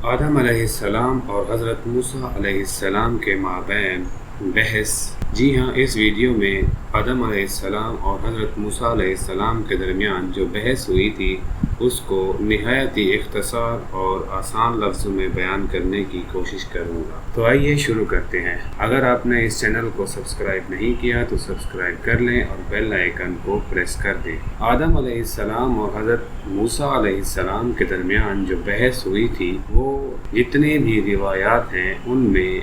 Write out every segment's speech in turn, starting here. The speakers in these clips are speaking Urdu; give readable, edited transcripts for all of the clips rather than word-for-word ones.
آدم علیہ السلام اور حضرت موسیٰ علیہ السلام کے مابین بحث۔ جی ہاں، اس ویڈیو میں آدم علیہ السلام اور حضرت موسیٰ علیہ السلام کے درمیان جو بحث ہوئی تھی اس کو نہایت ہی اختصار اور آسان لفظوں میں بیان کرنے کی کوشش کروں گا۔ تو آئیے شروع کرتے ہیں۔ اگر آپ نے اس چینل کو سبسکرائب نہیں کیا تو سبسکرائب کر لیں اور بیل آئیکن کو پریس کر دیں۔ آدم علیہ السلام اور حضرت موسیٰ علیہ السلام کے درمیان جو بحث ہوئی تھی وہ جتنے بھی روایات ہیں ان میں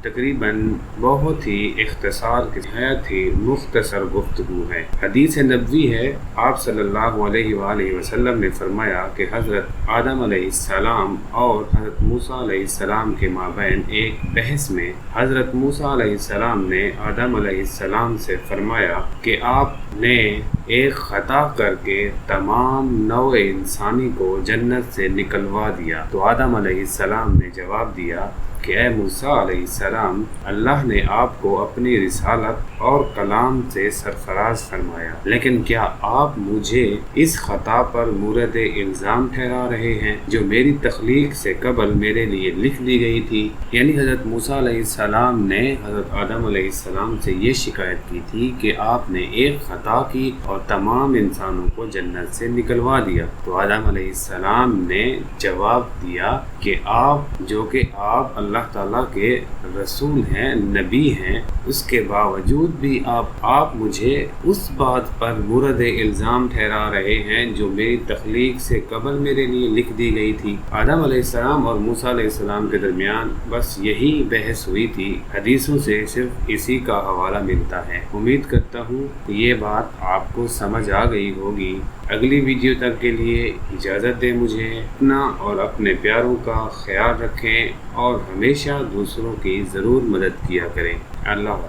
تقریباً بہت ہی اختصار کے نہایت ہی مختصر گفتگو ہے۔ حدیث نبوی ہے، آپ صلی اللہ علیہ وآلہ وسلم نے فرمایا کہ حضرت آدم علیہ السلام اور حضرت موسیٰ علیہ السلام کے مابین ایک بحث میں حضرت موسیٰ علیہ السلام نے آدم علیہ السلام سے فرمایا کہ آپ نے ایک خطا کر کے تمام نوع انسانی کو جنت سے نکلوا دیا۔ تو آدم علیہ السلام نے جواب دیا کہ اے موسیٰ علیہ السلام، اللہ نے آپ کو اپنی رسالت اور کلام سے سرفراز فرمایا، لیکن کیا آپ مجھے اس خطا پر مورد الزام ٹھہرا رہے ہیں جو میری تخلیق سے قبل میرے لیے لکھ دی گئی تھی؟ یعنی حضرت موسیٰ علیہ السلام نے حضرت آدم علیہ السلام سے یہ شکایت کی تھی کہ آپ نے ایک خطا کی اور تمام انسانوں کو جنت سے نکلوا دیا۔ تو آدم علیہ السلام نے جواب دیا کہ آپ اللہ تعالیٰ کے رسول ہیں، نبی ہیں، اس کے باوجود بھی آپ مجھے اس بات پر مورد الزام ٹھہرا رہے ہیں جو میری تخلیق سے قبل میرے لیے لکھ دی گئی تھی۔ آدم علیہ السلام اور موسیٰ علیہ السلام کے درمیان بس یہی بحث ہوئی تھی۔ حدیثوں سے صرف اسی کا حوالہ ملتا ہے۔ امید کرتا ہوں یہ بات آپ کو سمجھ آ گئی ہوگی۔ اگلی ویڈیو تک کے لیے اجازت دیں مجھے۔ اپنا اور اپنے پیاروں کا خیال رکھیں اور ہمیشہ دوسروں کی ضرور مدد کیا کریں۔ اللہ حافظ۔